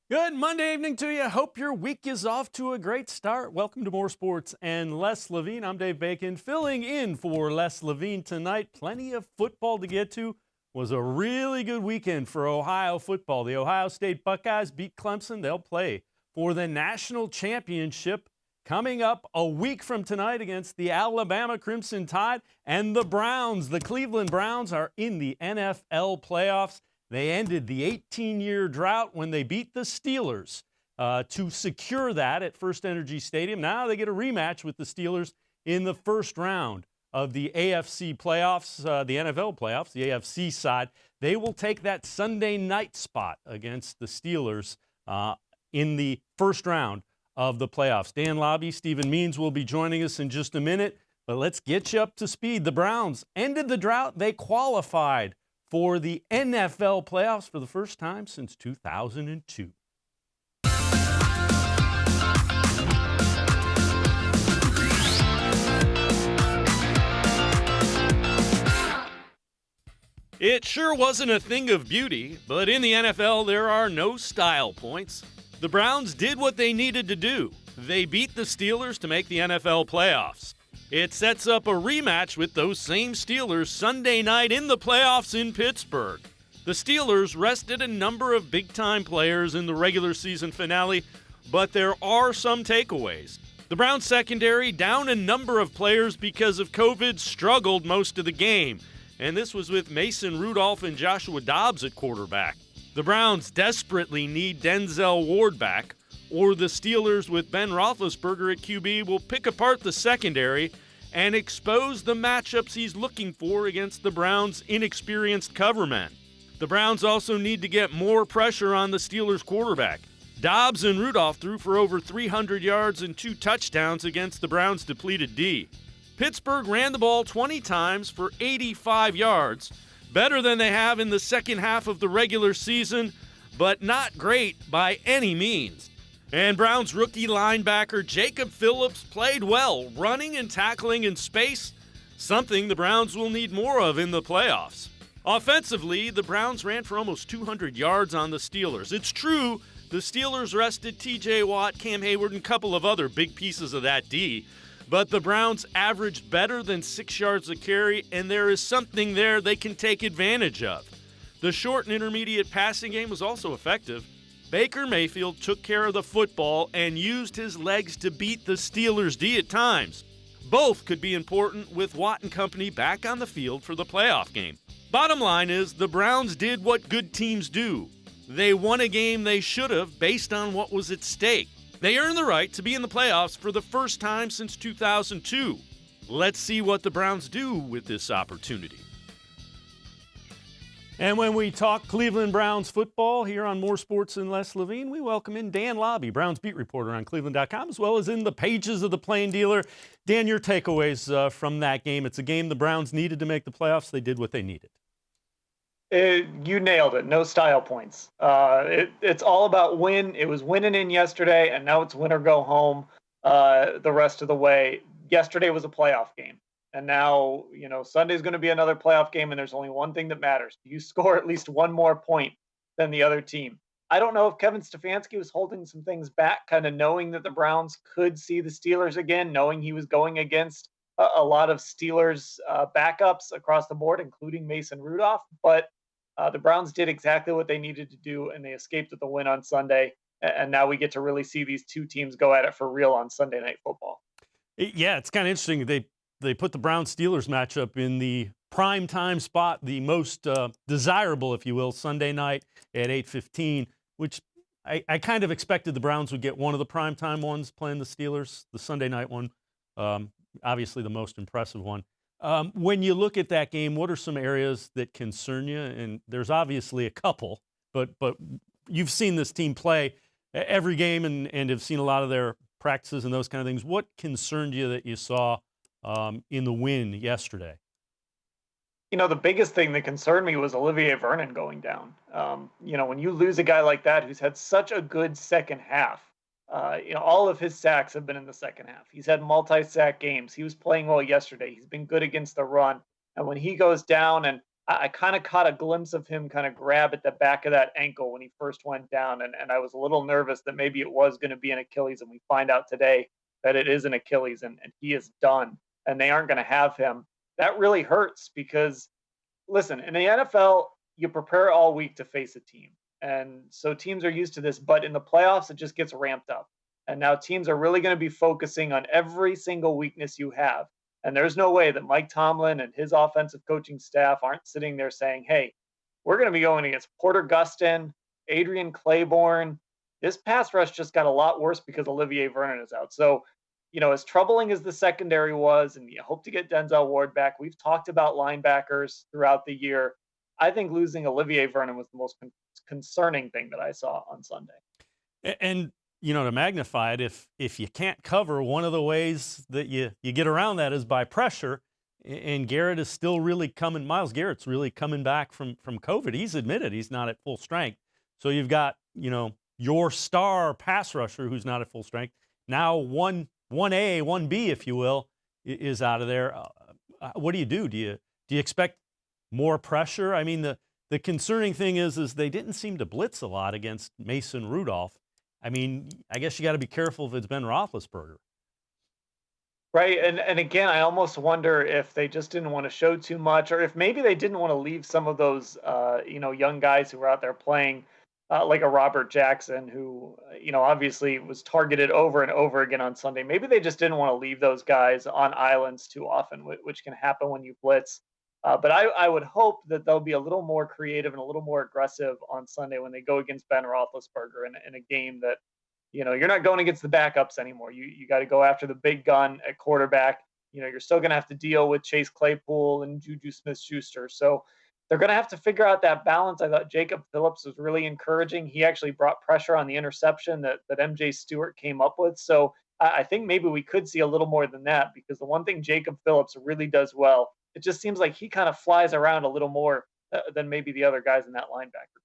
Good Monday evening to you. Hope your week is off to a great start. Welcome to More Sports and Les Levine. I'm Dave Bacon, filling in for Les Levine tonight. Plenty of football to get to. Was a really good weekend for Ohio football. The Ohio State Buckeyes beat Clemson. They'll play for the national championship coming up a week from tonight against the Alabama Crimson Tide. And the Browns, the Cleveland Browns, are in the NFL playoffs. They ended the 18-year drought when they beat the Steelers to secure that at First Energy Stadium. Now they get a rematch with the Steelers in the first round of the AFC playoffs, the NFL playoffs, the AFC side. They will take that Sunday night spot against the Steelers in the first round of the playoffs. Dan Labbe, Stephen Means will be joining us in just a minute, but let's get you up to speed. The Browns ended the drought. They qualified for the NFL playoffs for the first time since 2002. It sure wasn't a thing of beauty, but in the NFL there are no style points. The Browns did what they needed to do. They beat the Steelers to make the NFL playoffs. It sets up a rematch with those same Steelers Sunday night in the playoffs in Pittsburgh. The Steelers rested a number of big-time players in the regular season finale, but there are some takeaways. The Browns secondary, down a number of players because of COVID, struggled most of the game, and this was with Mason Rudolph and Joshua Dobbs at quarterback. The Browns desperately need Denzel Ward back, or the Steelers with Ben Roethlisberger at QB will pick apart the secondary and expose the matchups he's looking for against the Browns' inexperienced covermen. The Browns also need to get more pressure on the Steelers' quarterback. Dobbs and Rudolph threw for over 300 yards and 2 touchdowns against the Browns' depleted D. Pittsburgh ran the ball 20 times for 85 yards, better than they have in the second half of the regular season, but not great by any means. And Browns rookie linebacker Jacob Phillips played well, running and tackling in space, something the Browns will need more of in the playoffs. Offensively, the Browns ran for almost 200 yards on the Steelers. It's true, the Steelers rested T.J. Watt, Cam Hayward, and a couple of other big pieces of that D, but the Browns averaged better than 6 yards a carry, and there is something there they can take advantage of. The short and intermediate passing game was also effective. Baker Mayfield took care of the football and used his legs to beat the Steelers' D at times. Both could be important with Watt and company back on the field for the playoff game. Bottom line is the Browns did what good teams do. They won a game they should have based on what was at stake. They earned the right to be in the playoffs for the first time since 2002. Let's see what the Browns do with this opportunity. And when we talk Cleveland Browns football here on More Sports and Les Levine, we welcome in Dan Labbe, Browns beat reporter on cleveland.com, as well as in the pages of the Plain Dealer. Dan, your takeaways from that game. It's a game the Browns needed to make the playoffs. They did what they needed. You nailed it. No style points. It's all about win. It was winning in yesterday, and now it's win or go home the rest of the way. Yesterday was a playoff game. And now, Sunday's going to be another playoff game, and there's only one thing that matters. You score at least one more point than the other team. I don't know if Kevin Stefanski was holding some things back, kind of knowing that the Browns could see the Steelers again, knowing he was going against a lot of Steelers backups across the board, including Mason Rudolph. But the Browns did exactly what they needed to do, and they escaped with the win on Sunday. And now we get to really see these two teams go at it for real on Sunday Night Football. Yeah, it's kind of interesting. They put the Browns-Steelers matchup in the prime time spot, the most desirable, if you will, Sunday night at 8:15, which I kind of expected the Browns would get one of the primetime ones playing the Steelers, the Sunday night one, obviously the most impressive one. When you look at that game, what are some areas that concern you? And there's obviously a couple, but you've seen this team play every game and have seen a lot of their practices and those kind of things. What concerned you that you saw in the win yesterday? The biggest thing that concerned me was Olivier Vernon going down. When you lose a guy like that who's had such a good second half, all of his sacks have been in the second half. He's had multi-sack games. He was playing well yesterday. He's been good against the run. And when he goes down, and I kind of caught a glimpse of him kind of grab at the back of that ankle when he first went down, and I was a little nervous that maybe it was going to be an Achilles, and we find out today that it is an Achilles, and he is done, and they aren't going to have him. That really hurts because listen, in the NFL, you prepare all week to face a team. And so teams are used to this, but in the playoffs, it just gets ramped up. And now teams are really going to be focusing on every single weakness you have. And there's no way that Mike Tomlin and his offensive coaching staff aren't sitting there saying, hey, we're going to be going against Porter Gustin, Adrian Claiborne. This pass rush just got a lot worse because Olivier Vernon is out. So as troubling as the secondary was, and you hope to get Denzel Ward back, we've talked about linebackers throughout the year. I think losing Olivier Vernon was the most concerning thing that I saw on Sunday. And to magnify it, if you can't cover, one of the ways that you get around that is by pressure. And Garrett is still really coming. Myles Garrett's really coming back from COVID. He's admitted he's not at full strength. So you've got your star pass rusher who's not at full strength. Now 1A, 1B, if you will, is out of there. What do you do? Do you expect more pressure? I mean, the concerning thing is they didn't seem to blitz a lot against Mason Rudolph. I mean, I guess you got to be careful if it's Ben Roethlisberger. Right, and again, I almost wonder if they just didn't want to show too much, or if maybe they didn't want to leave some of those, young guys who were out there playing, like a Robert Jackson, who, obviously was targeted over and over again on Sunday. Maybe they just didn't want to leave those guys on islands too often, which can happen when you blitz. But I would hope that they'll be a little more creative and a little more aggressive on Sunday when they go against Ben Roethlisberger in a game that, you're not going against the backups anymore. You got to go after the big gun at quarterback. You're still going to have to deal with Chase Claypool and Juju Smith-Schuster. So they're going to have to figure out that balance. I thought Jacob Phillips was really encouraging. He actually brought pressure on the interception that MJ Stewart came up with. So I think maybe we could see a little more than that, because the one thing Jacob Phillips really does well, it just seems like he kind of flies around a little more than maybe the other guys in that linebacker.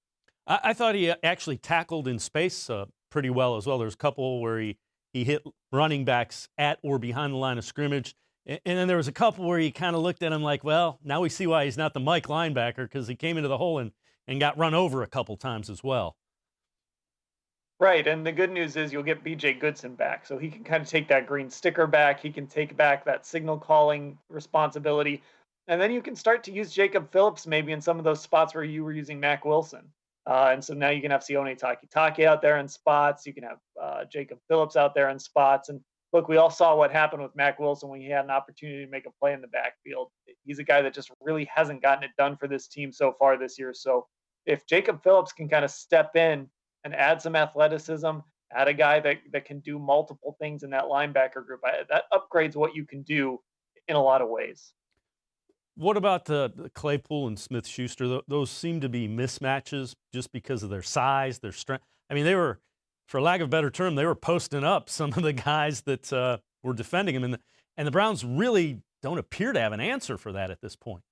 I thought he actually tackled in space pretty well as well. There's a couple where he hit running backs at or behind the line of scrimmage. And then there was a couple where he kind of looked at him like, well, now we see why he's not the Mike linebacker, because he came into the hole and got run over a couple times as well. Right, and the good news is you'll get B.J. Goodson back, so he can kind of take that green sticker back. He can take back that signal calling responsibility, and then you can start to use Jacob Phillips maybe in some of those spots where you were using Mac Wilson. And so now you can have Sione Takitaki out there in spots. You can have Jacob Phillips out there in spots. And look, we all saw what happened with Mac Wilson when he had an opportunity to make a play in the backfield. He's a guy that just really hasn't gotten it done for this team so far this year. So if Jacob Phillips can kind of step in and add some athleticism, add a guy that can do multiple things in that linebacker group, that upgrades what you can do in a lot of ways. What about the Claypool and Smith-Schuster? Those seem to be mismatches just because of their size, their strength. I mean, they were, for lack of a better term, they were posting up some of the guys that were defending him. And the Browns really don't appear to have an answer for that at this point.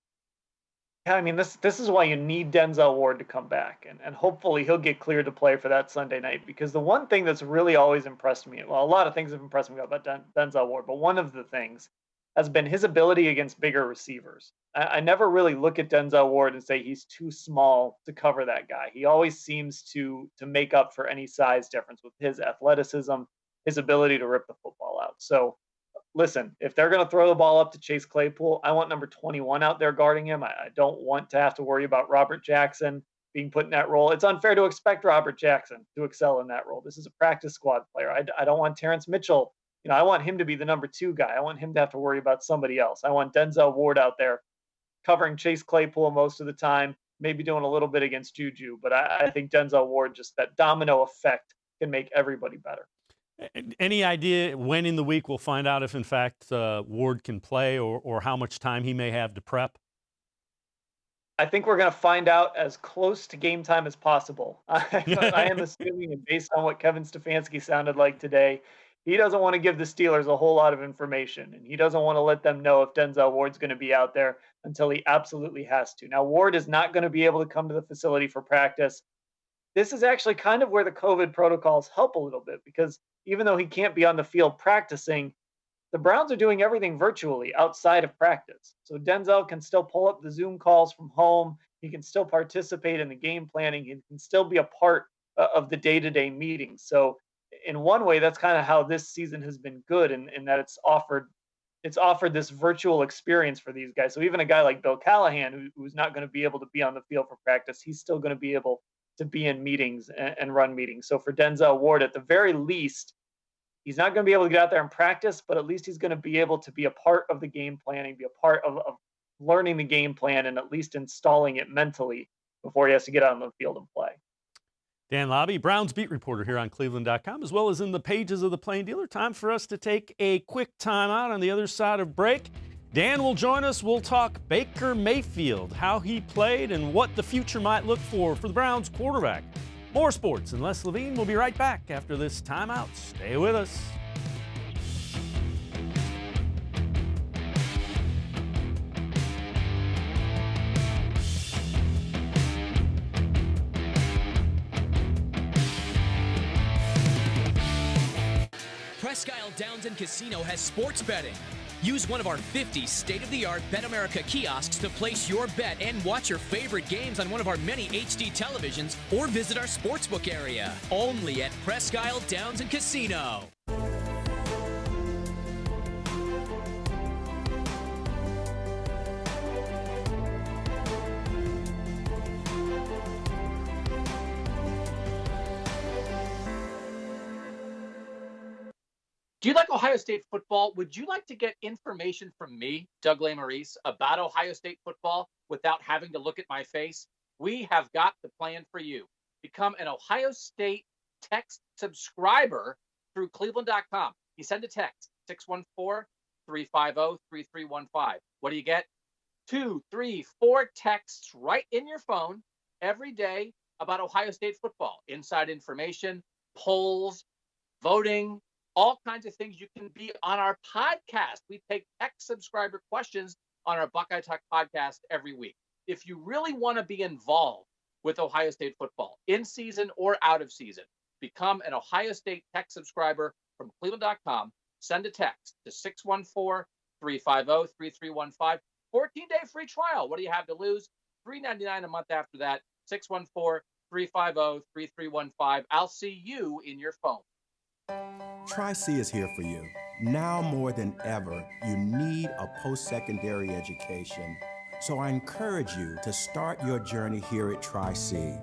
Yeah, I mean, this is why you need Denzel Ward to come back, and hopefully he'll get cleared to play for that Sunday night, because the one thing that's really always impressed me, well, a lot of things have impressed me about Denzel Ward, but one of the things has been his ability against bigger receivers. I never really look at Denzel Ward and say he's too small to cover that guy. He always seems to make up for any size difference with his athleticism, his ability to rip the football out. So listen, if they're going to throw the ball up to Chase Claypool, I want number 21 out there guarding him. I don't want to have to worry about Robert Jackson being put in that role. It's unfair to expect Robert Jackson to excel in that role. This is a practice squad player. I don't want Terrence Mitchell. I want him to be the number 2 guy. I want him to have to worry about somebody else. I want Denzel Ward out there covering Chase Claypool most of the time, maybe doing a little bit against Juju. But I think Denzel Ward, just that domino effect, can make everybody better. Any idea when in the week we'll find out if, in fact, Ward can play, or how much time he may have to prep? I think we're going to find out as close to game time as possible. I am assuming, and based on what Kevin Stefanski sounded like today, he doesn't want to give the Steelers a whole lot of information, and he doesn't want to let them know if Denzel Ward's going to be out there until he absolutely has to. Now, Ward is not going to be able to come to the facility for practice. This is actually kind of where the COVID protocols help a little bit, because even though he can't be on the field practicing, The Browns are doing everything virtually outside of practice. So Denzel can still pull up the Zoom calls from home. He can still participate in the game planning. He can still be a part of the day-to-day meetings. So in one way, that's kind of how this season has been good, in that it's offered this virtual experience for these guys. So even a guy like Bill Callahan, who's not going to be able to be on the field for practice, he's still going to be able to be in meetings and run meetings. So for Denzel Ward, at the very least, he's not going to be able to get out there and practice, but at least he's going to be able to be a part of the game planning, be a part of learning the game plan, and at least installing it mentally before he has to get out on the field and play. Dan Labbe, Browns beat reporter here on cleveland.com, as well as in the pages of the Plain Dealer. Time for us to take a quick timeout. On the other side of break, Dan will join us. We'll talk Baker Mayfield, how he played, and what the future might look for the Browns quarterback. More sports and Les Levine. We'll be right back after this timeout. Stay with us. Presque Isle Downs and Casino has sports betting. Use one of our 50 state-of-the-art Bet America kiosks to place your bet and watch your favorite games on one of our many HD televisions, or visit our sportsbook area. Only at Presque Isle Downs and Casino. Do you like Ohio State football? Would you like to get information from me, Doug Maurice, about Ohio State football without having to look at my face? We have got the plan for you. Become an Ohio State text subscriber through cleveland.com. You send a text, 614-350-3315. What do you get? 2, 3, 4 texts right in your phone every day about Ohio State football. Inside information, polls, voting, all kinds of things. You can be on our podcast. We take text subscriber questions on our Buckeye Talk podcast every week. If you really want to be involved with Ohio State football, in season or out of season, become an Ohio State text subscriber from cleveland.com. Send a text to 614-350-3315. 14-day free trial. What do you have to lose? $3.99 a month after that. 614-350-3315. I'll see you in your phone. Tri-C is here for you. Now more than ever, you need a post-secondary education. So I encourage you to start your journey here at Tri-C.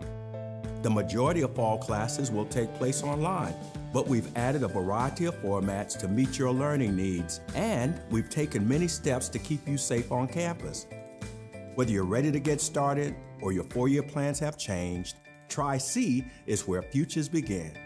The majority of fall classes will take place online, but we've added a variety of formats to meet your learning needs, and we've taken many steps to keep you safe on campus. Whether you're ready to get started or your four-year plans have changed, Tri-C is where futures begin.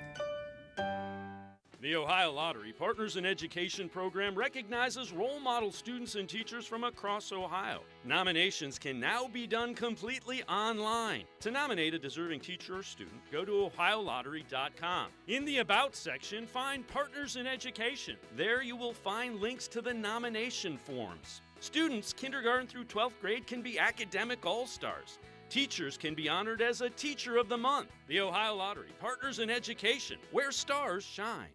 The Ohio Lottery Partners in Education program recognizes role model students and teachers from across Ohio. Nominations can now be done completely online. To nominate a deserving teacher or student, go to ohiolottery.com. In the About section, find Partners in Education. There you will find links to the nomination forms. Students kindergarten through 12th grade can be academic all-stars. Teachers can be honored as a Teacher of the Month. The Ohio Lottery Partners in Education, where stars shine.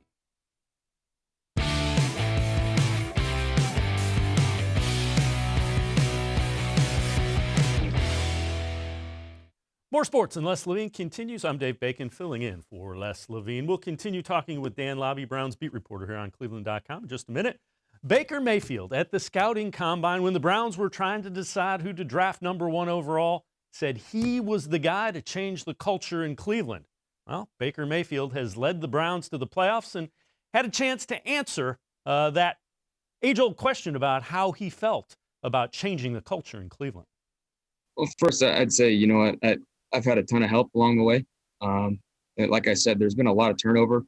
More sports and Les Levine continues. I'm Dave Bacon filling in for Les Levine. We'll continue talking with Dan Labbe, Browns beat reporter here on cleveland.com in just a minute. Baker Mayfield at the scouting combine when the Browns were trying to decide who to draft number 1 overall said he was the guy to change the culture in Cleveland. Well, Baker Mayfield has led the Browns to the playoffs and had a chance to answer that age-old question about how he felt about changing the culture in Cleveland. Well, first, I'd say, I've had a ton of help along the way. Like I said, there's been a lot of turnover.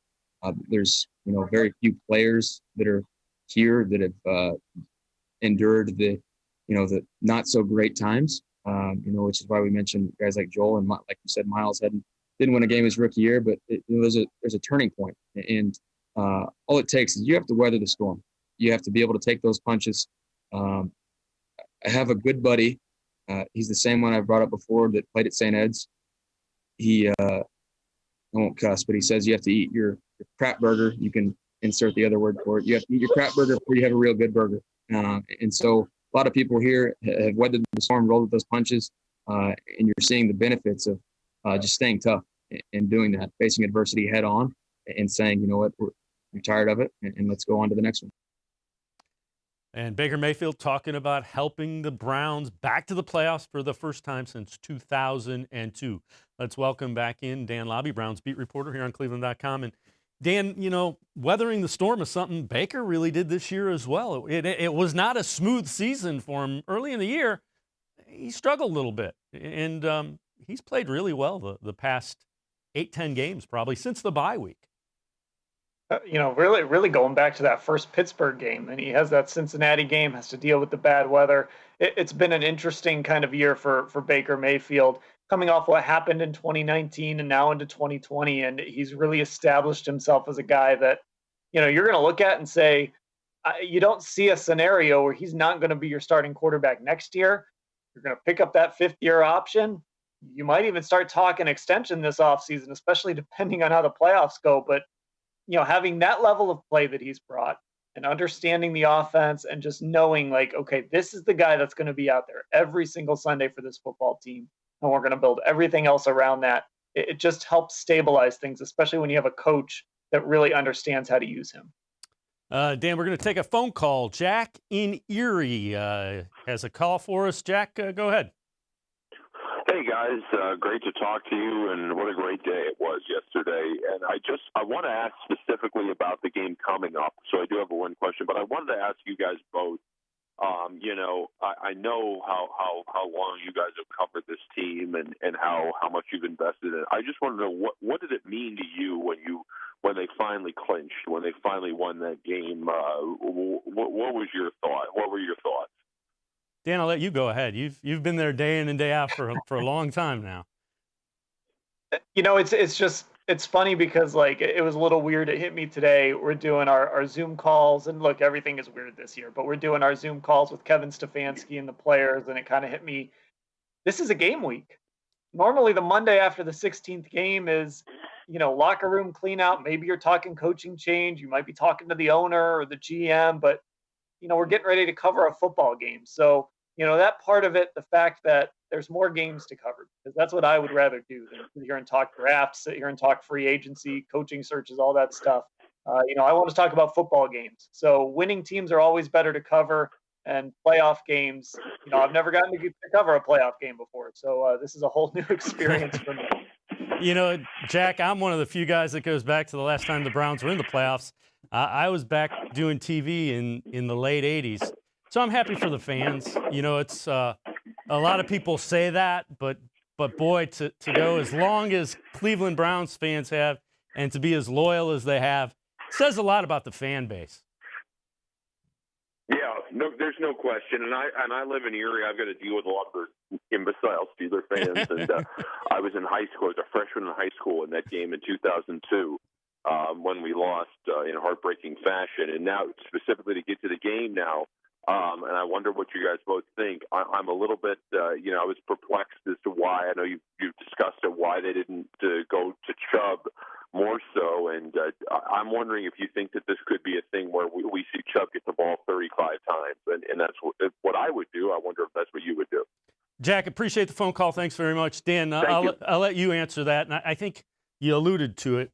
There's, very few players that are here that have endured the not so great times, which is why we mentioned guys like Joel and, like you said, Miles didn't win a game his rookie year, but there's a turning point. And all it takes is you have to weather the storm. You have to be able to take those punches. I have a good buddy. He's the same one I brought up before that played at St. Ed's. He, I won't cuss, but he says you have to eat your crap burger. You can insert the other word for it. You have to eat your crap burger before you have a real good burger. And so a lot of people here have weathered the storm, rolled with those punches, and you're seeing the benefits of just staying tough and doing that, facing adversity head on and saying, you know what, we're tired of it, and let's go on to the next one. And Baker Mayfield talking about helping the Browns back to the playoffs for the first time since 2002. Let's welcome back in Dan Labbe, Browns beat reporter here on cleveland.com. And Dan, you know, weathering the storm is something Baker really did this year as well. It was not a smooth season for him early in the year. He struggled a little bit, and he's played really well the past 8-10 games probably since the bye week. You know, really going back to that first Pittsburgh game, and he has that Cincinnati game, has to deal with the bad weather. It's been an interesting kind of year for Baker Mayfield, coming off what happened in 2019 and now into 2020, and he's really established himself as a guy that, you know, you're going to look at and say, you don't see a scenario where he's not going to be your starting quarterback next year. You're going to pick up that fifth-year option. You might even start talking extension this offseason, especially depending on how the playoffs go, but you know, having that level of play that he's brought and understanding the offense and just knowing like, okay, this is the guy that's going to be out there every single Sunday for this football team. And we're going to build everything else around that. It just helps stabilize things, especially when you have a coach that really understands how to use him. Dan, we're going to take a phone call. Jack in Erie has a call for us. Jack, go ahead. Hey guys, great to talk to you, and what a great day it was yesterday. And I want to ask specifically about the game coming up. So I do have one question, but I wanted to ask you guys both. You know, I know how long you guys have covered this team and how much you've invested in it. I just want to know what did it mean to you when they finally clinched, when they finally won that game? What was your thought? What were your thoughts? Dan, I'll let you go ahead. You've been there day in and day out for a long time now. You know, it's funny because like it was a little weird. It hit me today. We're doing our Zoom calls, and look, everything is weird this year, but we're doing our Zoom calls with Kevin Stefanski and the players, and it kind of hit me. This is a game week. Normally, the Monday after the 16th game is, you know, locker room clean out. Maybe you're talking coaching change. You might be talking to the owner or the GM, but you know, we're getting ready to cover a football game. So, you know, that part of it, the fact that there's more games to cover, because that's what I would rather do than sit here and talk drafts, sit here and talk free agency, coaching searches, all that stuff. You know, I want to talk about football games. So winning teams are always better to cover, and playoff games, you know, I've never gotten to cover a playoff game before. So this is a whole new experience for me. You know, Jack, I'm one of the few guys that goes back to the last time the Browns were in the playoffs. I was back doing TV in the late 80s. So I'm happy for the fans. You know, it's a lot of people say that, but boy, to go as long as Cleveland Browns fans have and to be as loyal as they have says a lot about the fan base. Yeah, no, there's no question. And I live in Erie. I've got to deal with a lot of those imbecile Steeler fans. And I was in high school. I was a freshman in high school in that game in 2002 when we lost in heartbreaking fashion. And now, specifically to get to the game now, and I wonder what you guys both think. I'm a little bit, you know, I was perplexed as to why. I know you've discussed it, why they didn't go to Chubb more so. And I'm wondering if you think that this could be a thing where we see Chubb get the ball 35 times. And that's what I would do. I wonder if that's what you would do. Jack, appreciate the phone call. Thanks very much. Dan, I'll let you answer that. And I think you alluded to it.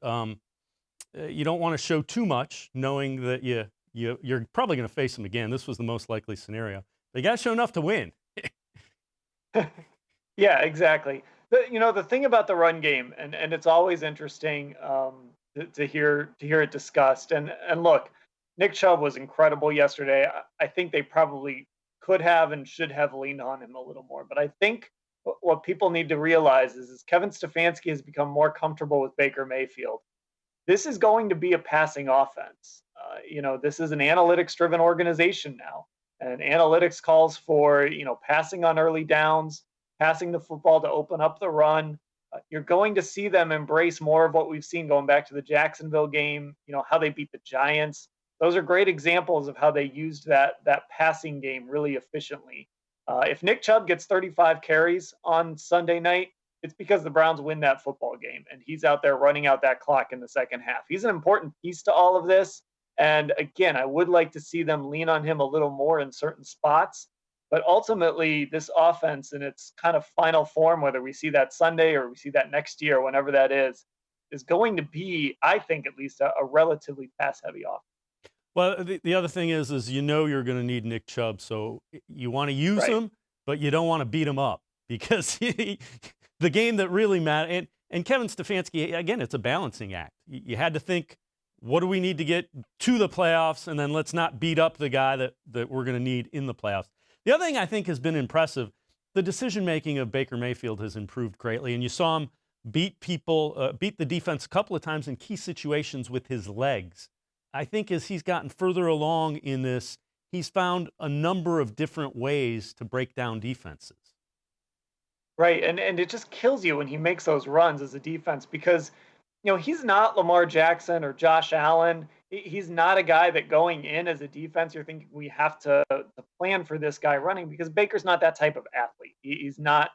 You don't want to show too much, knowing that you're probably going to face them again. This was the most likely scenario. They got to show enough to win. Yeah, exactly. You know, the thing about the run game, and it's always interesting to hear it discussed. And look, Nick Chubb was incredible yesterday. I think they probably could have and should have leaned on him a little more. But I think what people need to realize is Kevin Stefanski has become more comfortable with Baker Mayfield. This is going to be a passing offense. You know, this is an analytics-driven organization now, and analytics calls for, you know, passing on early downs, passing the football to open up the run. You're going to see them embrace more of what we've seen going back to the Jacksonville game, you know, how they beat the Giants. Those are great examples of how they used that passing game really efficiently. If Nick Chubb gets 35 carries on Sunday night, it's because the Browns win that football game, and he's out there running out that clock in the second half. He's an important piece to all of this. And again, I would like to see them lean on him a little more in certain spots. But ultimately, this offense in its kind of final form, whether we see that Sunday or we see that next year, whenever that is going to be, I think, at least a relatively pass-heavy offense. Well, the other thing is you're going to need Nick Chubb, so you want to use him, but you don't want to beat him up because the game that really matters, and Kevin Stefanski, again, it's a balancing act. You had to think, what do we need to get to the playoffs, and then let's not beat up the guy that we're going to need in the playoffs. The other thing I think has been impressive, the decision-making of Baker Mayfield has improved greatly, and you saw him beat the defense a couple of times in key situations with his legs. I think as he's gotten further along in this, he's found a number of different ways to break down defenses. Right, and it just kills you when he makes those runs as a defense because, he's not Lamar Jackson or Josh Allen. He's not a guy that going in as a defense, you're thinking we have to plan for this guy running because Baker's not that type of athlete. He's not,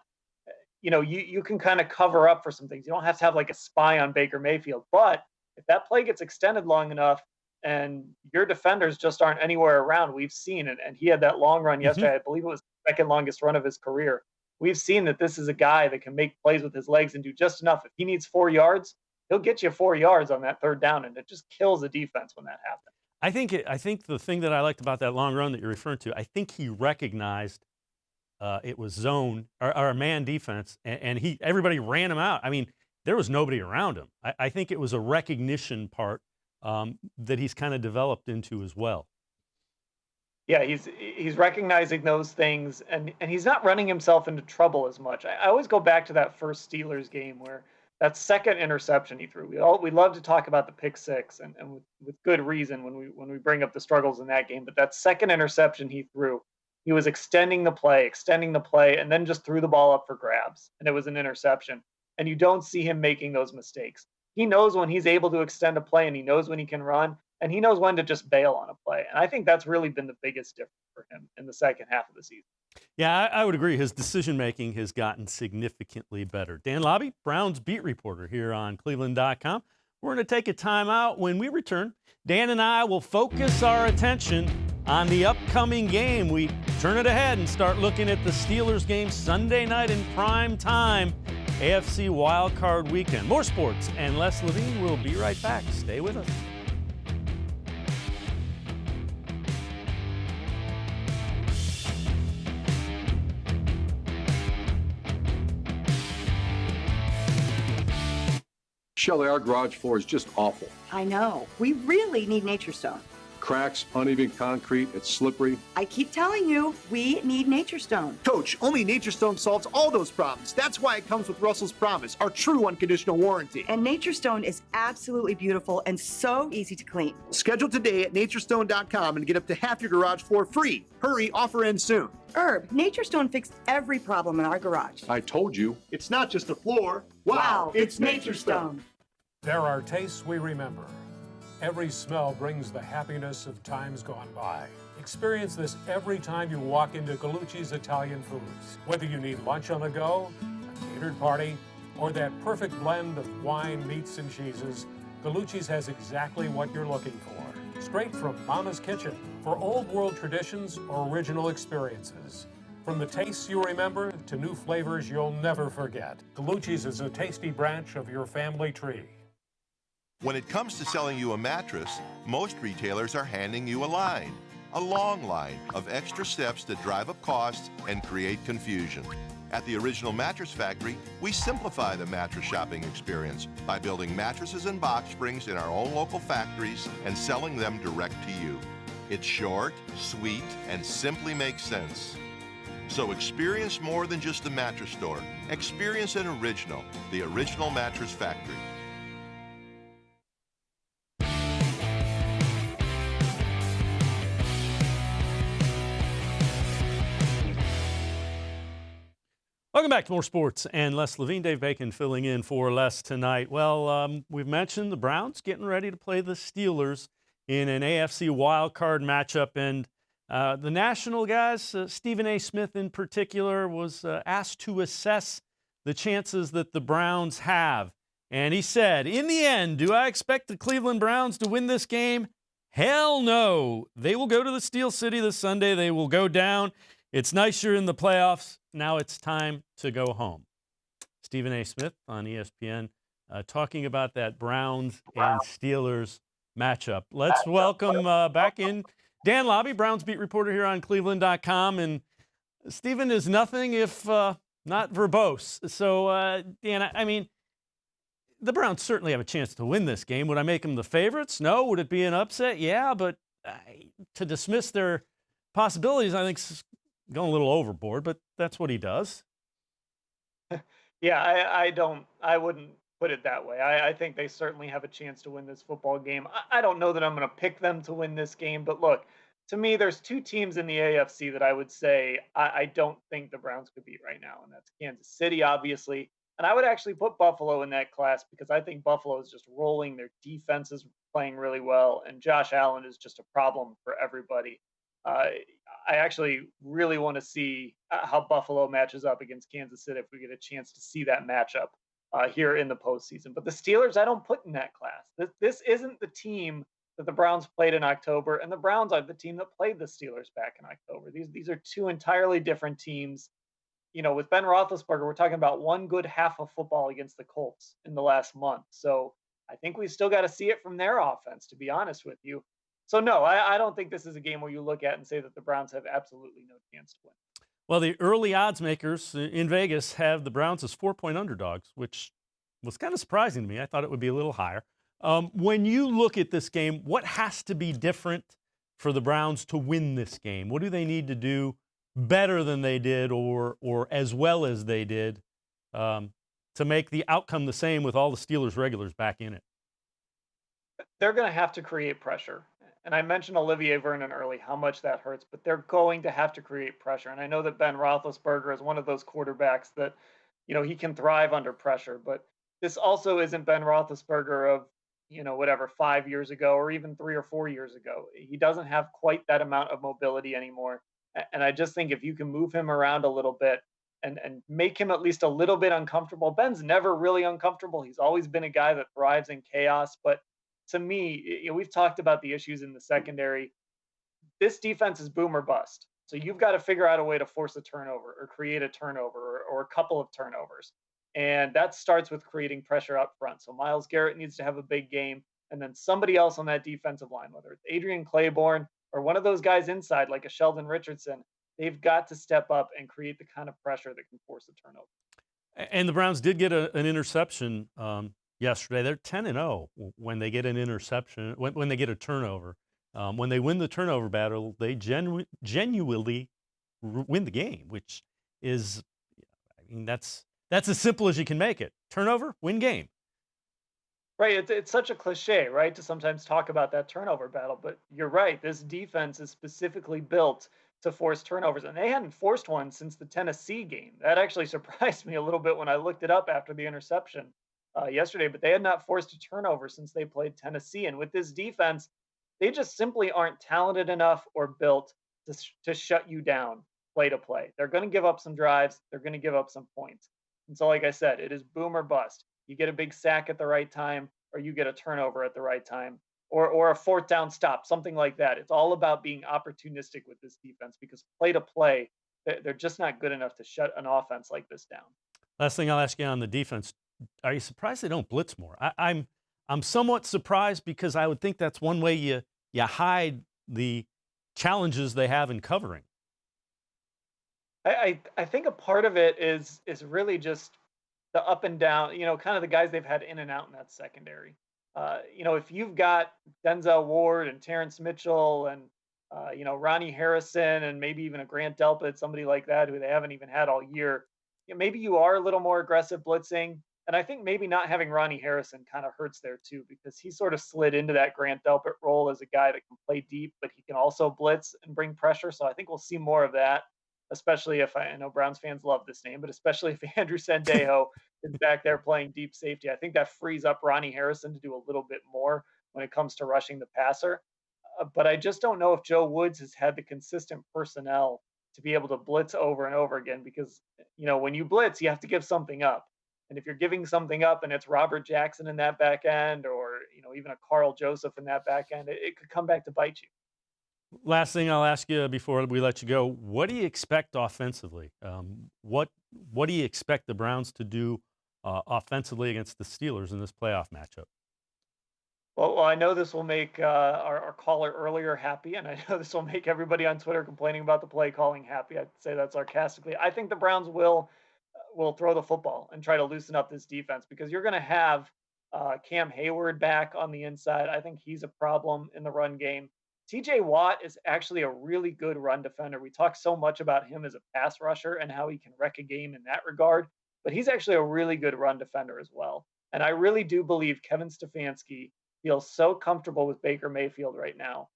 you can kind of cover up for some things. You don't have to have like a spy on Baker Mayfield. But if that play gets extended long enough and your defenders just aren't anywhere around, we've seen it. And he had that long run yesterday. I believe it was the second longest run of his career. We've seen that this is a guy that can make plays with his legs and do just enough. If he needs 4 yards, he'll get you 4 yards on that third down, and it just kills the defense when that happens. I think the thing that I liked about that long run that you're referring to, I think he recognized it was zone or a man defense, and everybody ran him out. I mean, there was nobody around him. I think it was a recognition part that he's kind of developed into as well. Yeah, he's recognizing those things, and he's not running himself into trouble as much. I always go back to that first Steelers game where that second interception he threw. We love to talk about the pick six, and with good reason when we bring up the struggles in that game. But that second interception he threw, he was extending the play, and then just threw the ball up for grabs, and it was an interception. And you don't see him making those mistakes. He knows when he's able to extend a play, and he knows when he can run, and he knows when to just bail on a play. And I think that's really been the biggest difference for him in the second half of the season. Yeah, I would agree. His decision-making has gotten significantly better. Dan Labbe, Browns beat reporter here on cleveland.com. We're going to take a timeout. When we return, Dan and I will focus our attention on the upcoming game. We turn it ahead and start looking at the Steelers game Sunday night in prime time, AFC Wildcard Weekend. More sports and Les Levine. We'll be right back. Stay with us. Shelley, our garage floor is just awful. I know. We really need Nature Stone. Cracks, uneven concrete, it's slippery. I keep telling you, we need Nature Stone. Coach, only Nature Stone solves all those problems. That's why it comes with Russell's Promise, our true unconditional warranty. And Nature Stone is absolutely beautiful and so easy to clean. Schedule today at naturestone.com and get up to half your garage floor free. Hurry, offer ends soon. Herb, Nature Stone fixed every problem in our garage. I told you. It's not just a floor. Wow, it's Nature Stone. There are tastes we remember. Every smell brings the happiness of times gone by. Experience this every time you walk into Gallucci's Italian Foods. Whether you need lunch on the go, a catered party, or that perfect blend of wine, meats, and cheeses, Gallucci's has exactly what you're looking for. Straight from Mama's kitchen for old world traditions or original experiences. From the tastes you remember to new flavors you'll never forget. Gallucci's is a tasty branch of your family tree. When it comes to selling you a mattress, most retailers are handing you a long line of extra steps that drive up costs and create confusion. At the Original Mattress Factory, we simplify the mattress shopping experience by building mattresses and box springs in our own local factories and selling them direct to you. It's short, sweet, and simply makes sense. So experience more than just a mattress store. Experience an original, the Original Mattress Factory. Welcome back to more sports and Les Levine. Dave Bacon filling in for Les tonight. Well, we've mentioned the Browns getting ready to play the Steelers in an AFC wildcard matchup. And the national guys, Stephen A. Smith in particular, was asked to assess the chances that the Browns have. And he said, in the end, do I expect the Cleveland Browns to win this game? Hell no. They will go to the Steel City this Sunday. They will go down. It's nice you're in the playoffs. Now it's time to go home. Stephen A. Smith on ESPN talking about that Browns and Steelers matchup. Let's welcome back in Dan Labbe, Browns beat reporter here on cleveland.com. And Stephen is nothing if not verbose. So, Dan, I mean, the Browns certainly have a chance to win this game. Would I make them the favorites? No. Would it be an upset? Yeah, but to dismiss their possibilities, I think is going a little overboard, but that's what he does. Yeah, I wouldn't put it that way. I think they certainly have a chance to win this football game. I don't know that I'm going to pick them to win this game, but look, to me, there's two teams in the AFC that I would say I don't think the Browns could beat right now, and that's Kansas City, obviously. And I would actually put Buffalo in that class because I think Buffalo is just rolling. Their defense is playing really well, and Josh Allen is just a problem for everybody. I actually really want to see how Buffalo matches up against Kansas City if we get a chance to see that matchup here in the postseason. But the Steelers, I don't put in that class. This isn't the team that the Browns played in October, and the Browns are the team that played the Steelers back in October. These are two entirely different teams. You know, with Ben Roethlisberger, we're talking about one good half of football against the Colts in the last month. So I think we still got to see it from their offense, to be honest with you. So, no, I don't think this is a game where you look at and say that the Browns have absolutely no chance to win. Well, the early odds makers in Vegas have the Browns as 4-point underdogs, which was kind of surprising to me. I thought it would be a little higher. When you look at this game, what has to be different for the Browns to win this game? What do they need to do better than they did or as well as they did to make the outcome the same with all the Steelers regulars back in it? They're going to have to create pressure. And I mentioned Olivier Vernon early, how much that hurts, but they're going to have to create pressure. And I know that Ben Roethlisberger is one of those quarterbacks that, you know, he can thrive under pressure, but this also isn't Ben Roethlisberger of, you know, whatever, 5 years ago or even 3 or 4 years ago. He doesn't have quite that amount of mobility anymore. And I just think if you can move him around a little bit and make him at least a little bit uncomfortable. Ben's never really uncomfortable. He's always been a guy that thrives in chaos, but to me, you know, we've talked about the issues in the secondary. This defense is boom or bust. So you've got to figure out a way to force a turnover or create a turnover or a couple of turnovers. And that starts with creating pressure up front. So Myles Garrett needs to have a big game. And then somebody else on that defensive line, whether it's Adrian Claiborne or one of those guys inside like a Sheldon Richardson, they've got to step up and create the kind of pressure that can force a turnover. And the Browns did get an interception yesterday. They're 10-0 when they get an interception, when they get a turnover. When they win the turnover battle, they genuinely win the game, which is, I mean, that's as simple as you can make it. Turnover, win game. Right. It's such a cliche, right, to sometimes talk about that turnover battle. But you're right. This defense is specifically built to force turnovers. And they hadn't forced one since the Tennessee game. That actually surprised me a little bit when I looked it up after the interception yesterday. But they had not forced a turnover since they played Tennessee. And with this defense, they just simply aren't talented enough or built to shut you down play to play. They're going to give up some drives. They're going to give up some points. And so, like I said, it is boom or bust. You get a big sack at the right time, or you get a turnover at the right time, or a fourth down stop, something like that. It's all about being opportunistic with this defense because play to play, they're just not good enough to shut an offense like this down. Last thing I'll ask you on the defense, are you surprised they don't blitz more? I'm somewhat surprised because I would think that's one way you hide the challenges they have in covering. I think a part of it is really just the up and down, you know, kind of the guys they've had in and out in that secondary. You know, if you've got Denzel Ward and Terrence Mitchell and, you know, Ronnie Harrison and maybe even a Grant Delpit, somebody like that who they haven't even had all year, you know, maybe you are a little more aggressive blitzing. And I think maybe not having Ronnie Harrison kind of hurts there too, because he sort of slid into that Grant Delpit role as a guy that can play deep, but he can also blitz and bring pressure. So I think we'll see more of that, especially if I know Browns fans love this name, but especially if Andrew Sendejo is back there playing deep safety. I think that frees up Ronnie Harrison to do a little bit more when it comes to rushing the passer. But I just don't know if Joe Woods has had the consistent personnel to be able to blitz over and over again, because, you know, when you blitz, you have to give something up. And if you're giving something up and it's Robert Jackson in that back end or, you know, even a Carl Joseph in that back end, it could come back to bite you. Last thing I'll ask you before we let you go, what do you expect offensively? What do you expect the Browns to do offensively against the Steelers in this playoff matchup? Well, I know this will make our caller earlier happy, and I know this will make everybody on Twitter complaining about the play calling happy. I'd say that sarcastically. I think the Browns will throw the football and try to loosen up this defense, because you're going to have Cam Hayward back on the inside. I think he's a problem in the run game. TJ Watt is actually a really good run defender. We talk so much about him as a pass rusher and how he can wreck a game in that regard, but he's actually a really good run defender as well. And I really do believe Kevin Stefanski feels so comfortable with Baker Mayfield right now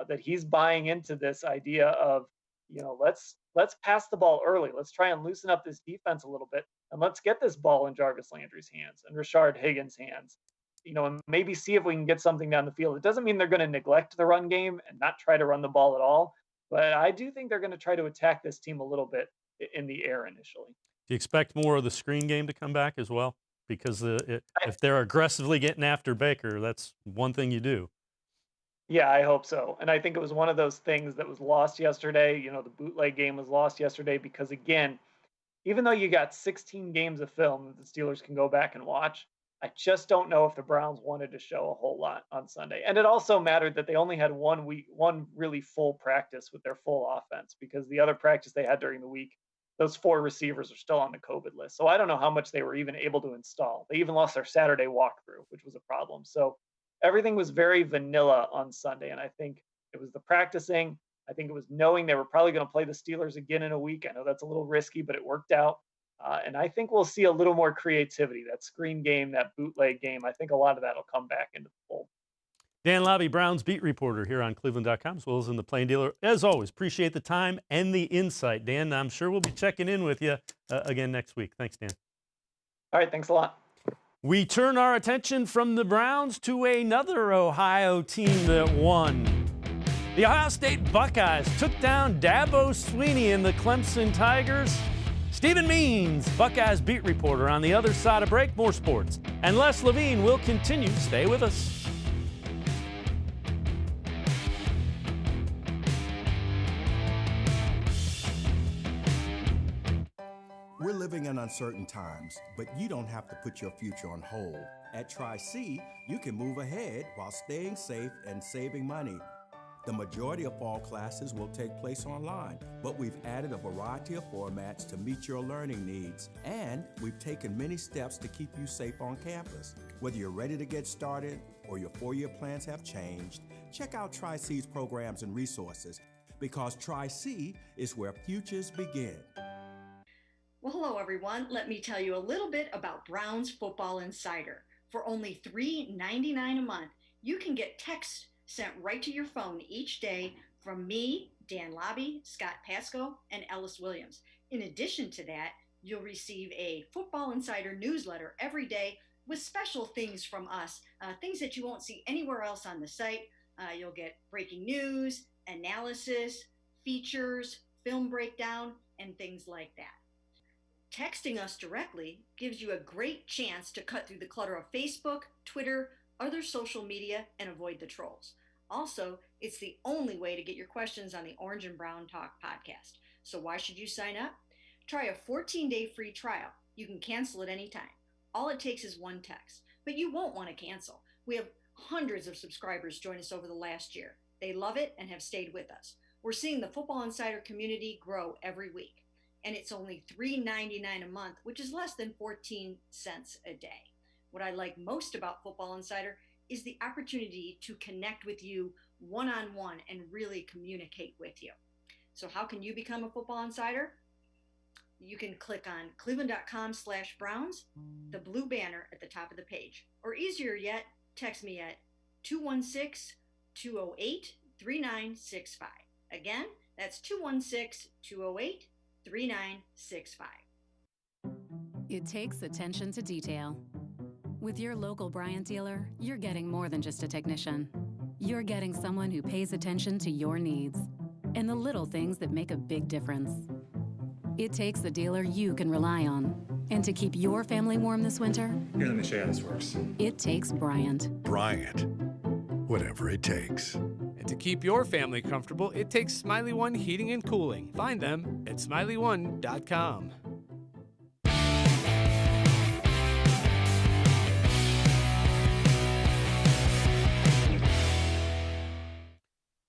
that he's buying into this idea of, let's pass the ball early. Let's try and loosen up this defense a little bit, and let's get this ball in Jarvis Landry's hands and Rashard Higgins' hands, and maybe see if we can get something down the field. It doesn't mean they're going to neglect the run game and not try to run the ball at all, but I do think they're going to try to attack this team a little bit in the air initially. Do you expect more of the screen game to come back as well? Because if they're aggressively getting after Baker, that's one thing you do. Yeah, I hope so. And I think it was one of those things that was lost yesterday. The bootleg game was lost yesterday because, again, even though you got 16 games of film that the Steelers can go back and watch, I just don't know if the Browns wanted to show a whole lot on Sunday. And it also mattered that they only had one really full practice with their full offense, because the other practice they had during the week, those 4 receivers are still on the COVID list. So I don't know how much they were even able to install. They even lost their Saturday walkthrough, which was a problem. So everything was very vanilla on Sunday. And I think it was the practicing. I think it was knowing they were probably going to play the Steelers again in a week. I know that's a little risky, but it worked out. And I think we'll see a little more creativity, that screen game, that bootleg game. I think a lot of that will come back into the fold. Dan Labbe, Browns beat reporter here on cleveland.com, as well as in the Plain Dealer. As always, appreciate the time and the insight. Dan, I'm sure we'll be checking in with you again next week. Thanks, Dan. All right, thanks a lot. We turn our attention from the Browns to another Ohio team that won. The Ohio State Buckeyes took down Dabo Swinney and the Clemson Tigers. Stephen Means, Buckeyes beat reporter, on the other side of break. More sports. And Les Levine will continue. Stay with us. We're living in uncertain times, but you don't have to put your future on hold. At Tri-C, you can move ahead while staying safe and saving money. The majority of fall classes will take place online, but we've added a variety of formats to meet your learning needs, and we've taken many steps to keep you safe on campus. Whether you're ready to get started or your 4-year plans have changed, check out Tri-C's programs and resources, because Tri-C is where futures begin. Well, hello, everyone. Let me tell you a little bit about Browns Football Insider. For only $3.99 a month, you can get text sent right to your phone each day from me, Dan Labbe, Scott Pasco, and Ellis Williams. In addition to that, you'll receive a Football Insider newsletter every day with special things from us, things that you won't see anywhere else on the site. You'll get breaking news, analysis, features, film breakdown, and things like that. Texting us directly gives you a great chance to cut through the clutter of Facebook, Twitter, other social media, and avoid the trolls. Also, it's the only way to get your questions on the Orange and Brown Talk podcast. So why should you sign up? Try a 14-day free trial. You can cancel at any time. All it takes is one text, but you won't want to cancel. We have hundreds of subscribers join us over the last year. They love it and have stayed with us. We're seeing the Football Insider community grow every week. And it's only $3.99 a month, which is less than 14 cents a day. What I like most about Football Insider is the opportunity to connect with you one-on-one and really communicate with you. So how can you become a Football Insider? You can click on cleveland.com/Browns, the blue banner at the top of the page. Or easier yet, text me at 216-208-3965. Again, that's 216-208-3965. It takes attention to detail. With your local Bryant dealer, you're getting more than just a technician. You're getting someone who pays attention to your needs and the little things that make a big difference. It takes a dealer you can rely on And to keep your family warm this winter, Here, let me show you how this works. it takes Bryant. Bryant, whatever it takes. And to keep your family comfortable, it takes Smiley One Heating and Cooling. Find them at smiley1.com.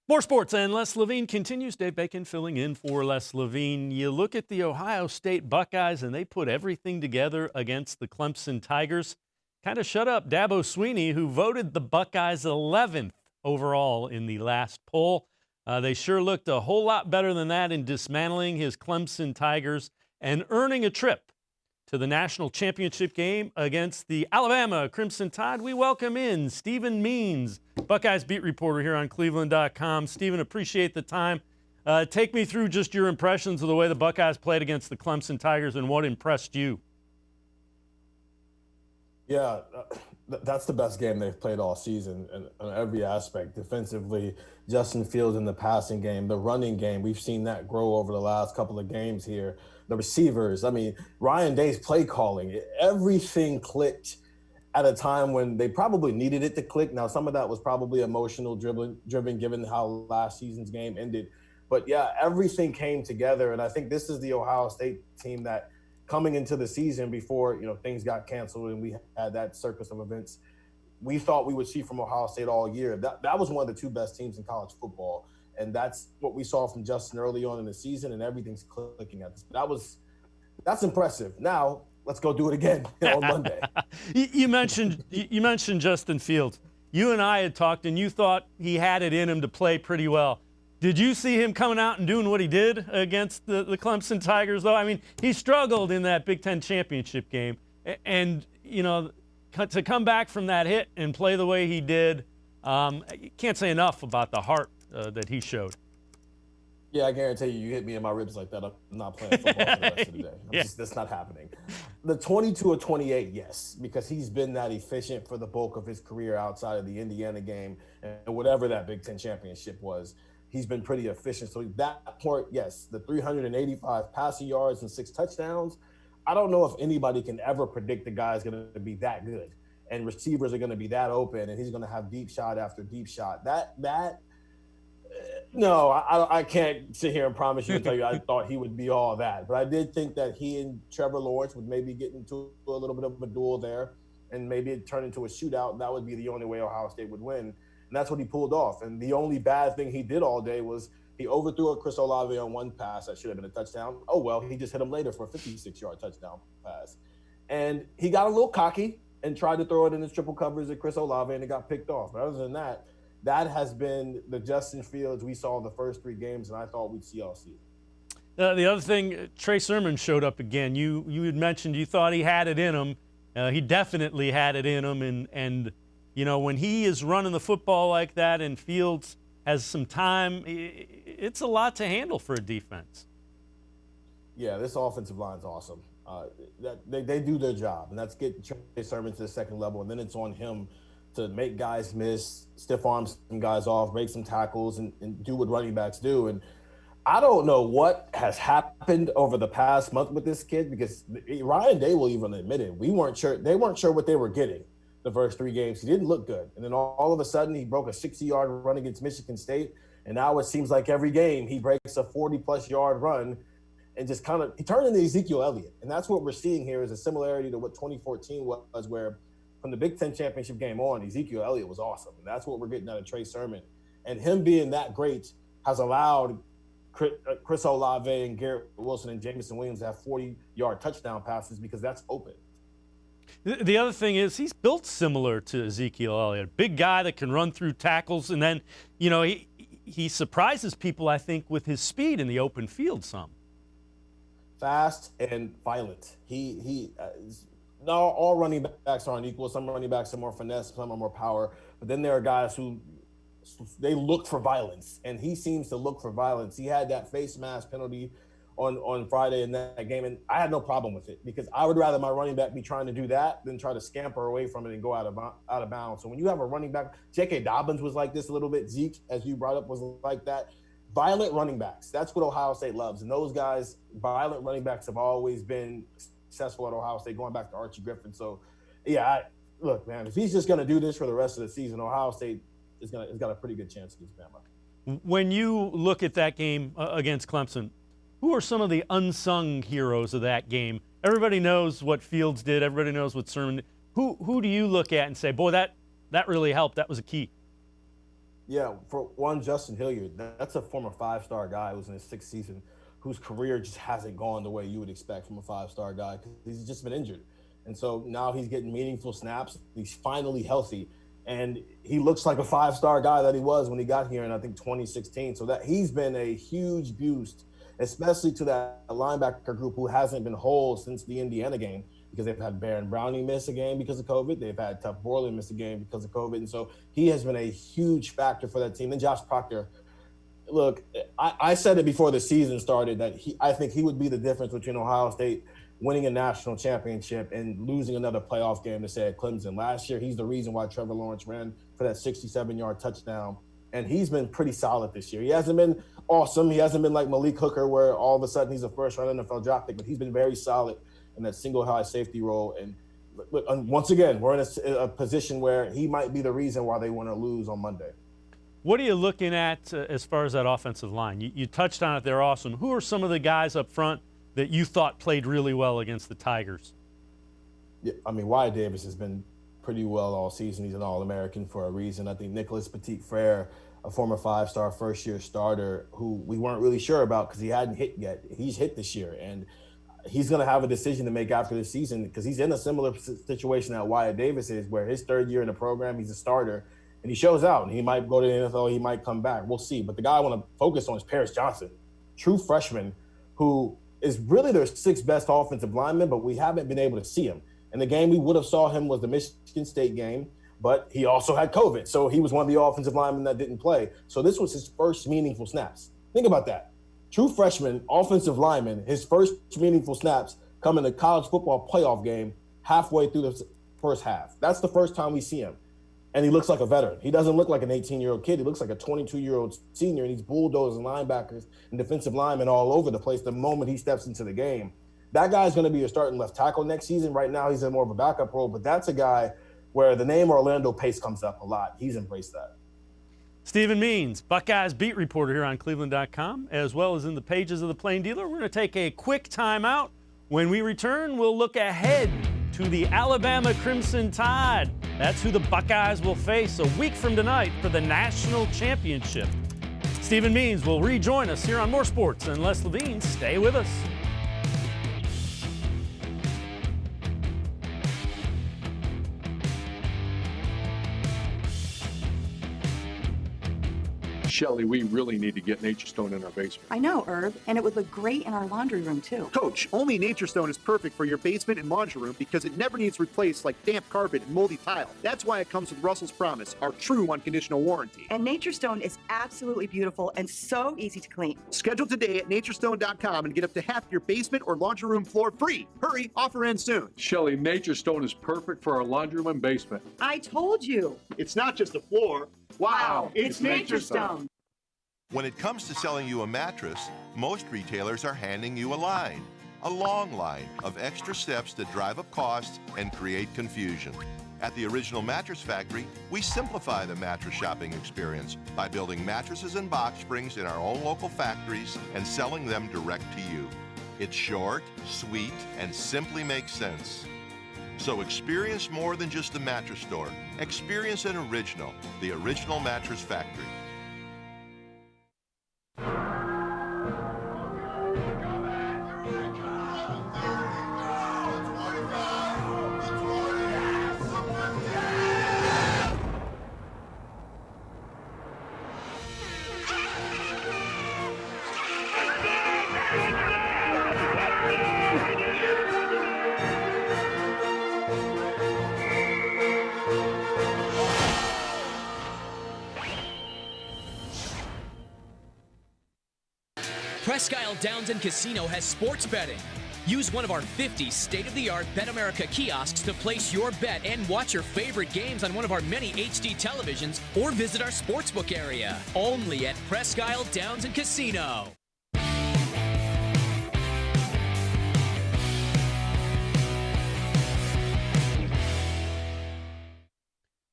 More sports, and Les Levine continues. Dave Bacon filling in for Les Levine. You look at the Ohio State Buckeyes, and they put everything together against the Clemson Tigers. Kind of shut up Dabo Swinney, who voted the Buckeyes 11th overall in the last poll. They sure looked a whole lot better than that in dismantling his Clemson Tigers and earning a trip to the national championship game against the Alabama Crimson Tide. We welcome in Stephen Means, Buckeyes beat reporter here on cleveland.com. Stephen, appreciate the time. Take me through just your impressions of the way the Buckeyes played against the Clemson Tigers and what impressed you. Yeah, that's the best game they've played all season in every aspect. Defensively, Justin Fields in the passing game, the running game, we've seen that grow over the last couple of games here. The receivers, I mean, Ryan Day's play calling, everything clicked at a time when they probably needed it to click. Now, some of that was probably emotional driven given how last season's game ended. But yeah, everything came together. And I think this is the Ohio State team that coming into the season before, things got canceled and we had that circus of events, we thought we would see from Ohio State all year. That was one of the two best teams in college football. And that's what we saw from Justin early on in the season, and everything's clicking at this. That's impressive. Now let's go do it again on Monday. You mentioned Justin Fields. You and I had talked, and you thought he had it in him to play pretty well. Did you see him coming out and doing what he did against the Clemson Tigers, though? I mean, he struggled in that Big Ten championship game, and to come back from that hit and play the way he did, you can't say enough about the heart that he showed. Yeah, I guarantee you hit me in my ribs like that, I'm not playing football for the rest of the day. That's not happening. The 22 or 28, yes, because he's been that efficient for the bulk of his career outside of the Indiana game and whatever that Big Ten championship was. He's been pretty efficient. So that part, yes, the 385 passing yards and 6 touchdowns, I don't know if anybody can ever predict the guy's going to be that good and receivers are going to be that open and he's going to have deep shot after deep shot. No, I can't sit here and promise you and tell you I thought he would be all that. But I did think that he and Trevor Lawrence would maybe get into a little bit of a duel there and maybe it turn into a shootout. That would be the only way Ohio State would win. And that's what he pulled off. And the only bad thing he did all day was he overthrew a Chris Olave on one pass that should have been a touchdown. Oh, well, he just hit him later for a 56-yard touchdown pass. And he got a little cocky and tried to throw it in his triple coverage at Chris Olave, and it got picked off. But other than that, that has been the Justin Fields we saw in the first 3 games, and I thought we'd see all season. The other thing, Trey Sermon showed up again. You had mentioned you thought he had it in him. He definitely had it in him, and when he is running the football like that and Fields has some time, it's a lot to handle for a defense. Yeah, this offensive line's awesome. They do their job, and that's get Trey Sermon to the second level, and then it's on him to make guys miss, stiff arm some guys off, break some tackles, and do what running backs do. And I don't know what has happened over the past month with this kid because Ryan Day will even admit it. They weren't sure what they were getting the first 3 games. He didn't look good. And then all of a sudden he broke a 60-yard run against Michigan State. And now it seems like every game he breaks a 40-plus yard run and just he turned into Ezekiel Elliott. And that's what we're seeing here is a similarity to what 2014 was, where from the Big Ten championship game on, Ezekiel Elliott was awesome. And that's what we're getting out of Trey Sermon. And him being that great has allowed Chris Olave and Garrett Wilson and Jamison Williams to have 40-yard touchdown passes because that's open. The other thing is he's built similar to Ezekiel Elliott, big guy that can run through tackles, and then he surprises people, I think, with his speed in the open field some. Fast and violent. No, all running backs aren't equal. Some running backs are more finesse, some are more power. But then there are guys who they look for violence, and he seems to look for violence. He had that face mask penalty on Friday in that game, and I had no problem with it because I would rather my running back be trying to do that than try to scamper away from it and go out of bounds. So when you have a running back, J.K. Dobbins was like this a little bit. Zeke, as you brought up, was like that. Violent running backs. That's what Ohio State loves. And those guys, violent running backs, have always been successful at Ohio State, going back to Archie Griffin. So, yeah, look, man, if he's just going to do this for the rest of the season, Ohio State has got a pretty good chance against Bama. When you look at that game against Clemson, who are some of the unsung heroes of that game? Everybody knows what Fields did. Everybody knows what Sermon did. Who do you look at and say, boy, that really helped. That was a key. Yeah, for one, Justin Hilliard, that's a former five-star guy who was in his sixth season, whose career just hasn't gone the way you would expect from a five-star guy because he's just been injured. And so now he's getting meaningful snaps. He's finally healthy. And he looks like a five-star guy that he was when he got here in, I think, 2016. So that he's been a huge boost, especially to that linebacker group who hasn't been whole since the Indiana game, because they've had Baron Browning miss a game because of COVID. They've had Tuff Borland miss a game because of COVID. And so he has been a huge factor for that team. And Josh Proctor, look, I said it before the season started that I think he would be the difference between Ohio State winning a national championship and losing another playoff game to say at Clemson. Last year, he's the reason why Trevor Lawrence ran for that 67-yard touchdown. And he's been pretty solid this year. He hasn't been awesome. He hasn't been like Malik Hooker where all of a sudden he's a first-round NFL draft pick, but he's been very solid in that single high safety role. And once again, we're in a position where he might be the reason why they want to lose on Monday. What are you looking at as far as that offensive line? You touched on it. They're awesome. Who are some of the guys up front that you thought played really well against the Tigers? Yeah, I mean, Wyatt Davis has been pretty well all season. He's an All-American for a reason. I think Nicholas Petit-Frere, a former five-star first-year starter who we weren't really sure about because he hadn't hit yet. He's hit this year, and he's going to have a decision to make after this season because he's in a similar situation that Wyatt Davis is, where his third year in the program, he's a starter, and he shows out. And he might go to the NFL, he might come back. We'll see. But the guy I want to focus on is Paris Johnson, true freshman who is really their sixth best offensive lineman, but we haven't been able to see him. And the game we would have saw him was the Michigan State game, but he also had COVID. So he was one of the offensive linemen that didn't play. So this was his first meaningful snaps. Think about that. True freshman, offensive lineman, his first meaningful snaps come in a college football playoff game halfway through the first half. That's the first time we see him. And he looks like a veteran. He doesn't look like an 18-year-old kid. He looks like a 22-year-old senior, and he's bulldozing linebackers and defensive linemen all over the place the moment he steps into the game. That guy's going to be a starting left tackle next season. Right now, he's in more of a backup role, but that's a guy where the name Orlando Pace comes up a lot. He's embraced that. Stephen Means, Buckeyes beat reporter here on cleveland.com, as well as in the pages of the Plain Dealer. We're going to take a quick timeout. When we return, we'll look ahead to the Alabama Crimson Tide. That's who the Buckeyes will face a week from tonight for the national championship. Stephen Means will rejoin us here on More Sports and Les Levine. Stay with us. Shelly, we really need to get Nature Stone in our basement. I know, Herb, and it would look great in our laundry room, too. Coach, only Nature Stone is perfect for your basement and laundry room because it never needs replaced like damp carpet and moldy tile. That's why it comes with Russell's Promise, our true unconditional warranty. And Nature Stone is absolutely beautiful and so easy to clean. Schedule today at naturestone.com and get up to half your basement or laundry room floor free. Hurry, offer ends soon. Shelly, Nature Stone is perfect for our laundry room and basement. I told you. It's not just a floor. Wow, it's Nature Stone. When it comes to selling you a mattress, most retailers are handing you a long line of extra steps that drive up costs and create confusion. At the Original Mattress Factory, we simplify the mattress shopping experience by building mattresses and box springs in our own local factories and selling them direct to you. It's short, sweet, and simply makes sense. So experience more than just the mattress store. Experience an original, the Original Mattress Factory. Presque Isle Downs and Casino has sports betting. Use one of our 50 state-of-the-art Bet America kiosks to place your bet and watch your favorite games on one of our many HD televisions or visit our sportsbook area. Only at Presque Isle Downs and Casino.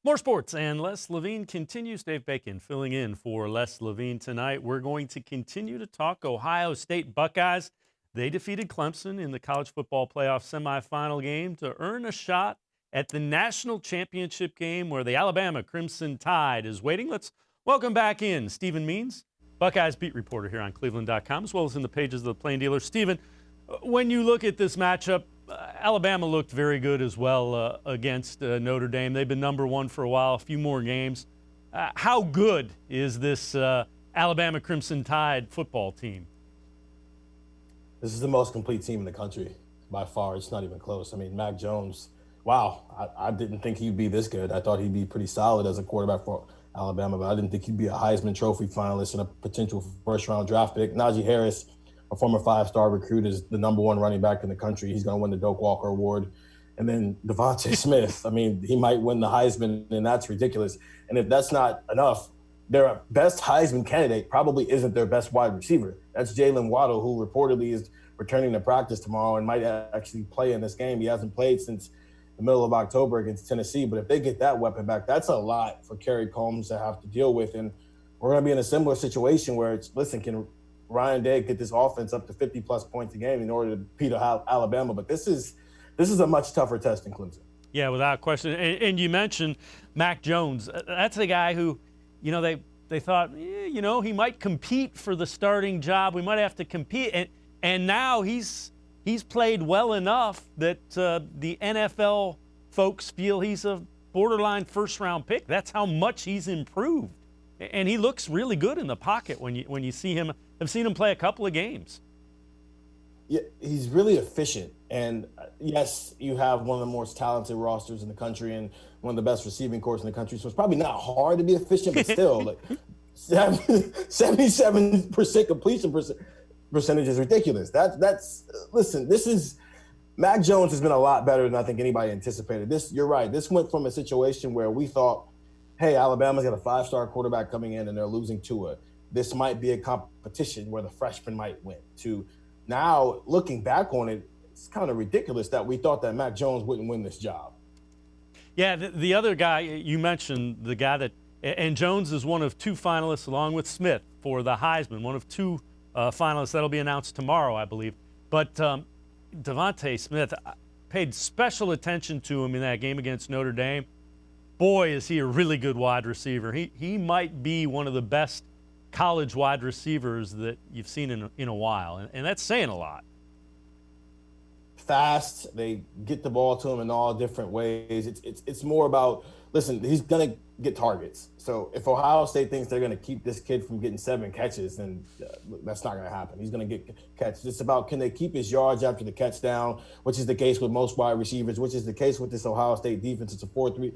More sports, and Les Levine continues. Dave Bacon filling in for Les Levine tonight. We're going to continue to talk Ohio State Buckeyes. They defeated Clemson in the college football playoff semifinal game to earn a shot at the national championship game where the Alabama Crimson Tide is waiting. Let's welcome back in Stephen Means, Buckeyes beat reporter here on cleveland.com, as well as in the pages of the Plain Dealer. Stephen, when you look at this matchup, Alabama looked very good as well against Notre Dame. They've been number one for a while, a few more games. How good is this Alabama Crimson Tide football team? This is the most complete team in the country by far. It's not even close. I mean, Mac Jones, wow, I didn't think he'd be this good. I thought he'd be pretty solid as a quarterback for Alabama, but I didn't think he'd be a Heisman Trophy finalist and a potential first-round draft pick. Najee Harris, a former five-star recruit, is the number one running back in the country. He's going to win the Doak Walker Award. And then Devonta Smith, I mean, he might win the Heisman, and that's ridiculous. And if that's not enough, their best Heisman candidate probably isn't their best wide receiver. That's Jalen Waddle, who reportedly is returning to practice tomorrow and might actually play in this game. He hasn't played since the middle of October against Tennessee. But if they get that weapon back, that's a lot for Kerry Combs to have to deal with. And we're going to be in a similar situation where it's, listen, can Ryan Day get this offense up to 50-plus points a game in order to beat Alabama? But this is a much tougher test than Clemson. Yeah, without question. And you mentioned Mac Jones. That's a guy who, you know, they thought, you know, he might compete for the starting job. We might have to compete. And now he's played well enough that the NFL folks feel he's a borderline first-round pick. That's how much he's improved. And he looks really good in the pocket when you see him. I've seen him play a couple of games. Yeah, he's really efficient. And yes, you have one of the most talented rosters in the country and one of the best receiving corps in the country. So it's probably not hard to be efficient, but still, like 77% completion percentage is ridiculous. Listen, Mac Jones has been a lot better than I think anybody anticipated. You're right. This went from a situation where we thought, hey, Alabama's got a five-star quarterback coming in and they're losing Tua. This might be a competition where the freshman might win. To now, looking back on it, it's kind of ridiculous that we thought that Mac Jones wouldn't win this job. Yeah, the other guy, you mentioned the guy that, and Jones is one of two finalists along with Smith for the Heisman, one of two finalists that'll be announced tomorrow, I believe. But Devonta Smith, paid special attention to him in that game against Notre Dame. Boy, is he a really good wide receiver. He might be one of the best college wide receivers that you've seen in a while, and that's saying a lot. Fast, they get the ball to him in all different ways. It's more about, listen, he's going to get targets. So if Ohio State thinks they're going to keep this kid from getting 7 catches, then that's not going to happen. He's going to get catches. It's about, can they keep his yards after the catch down, which is the case with most wide receivers, which is the case with this Ohio State defense. It's a 4-3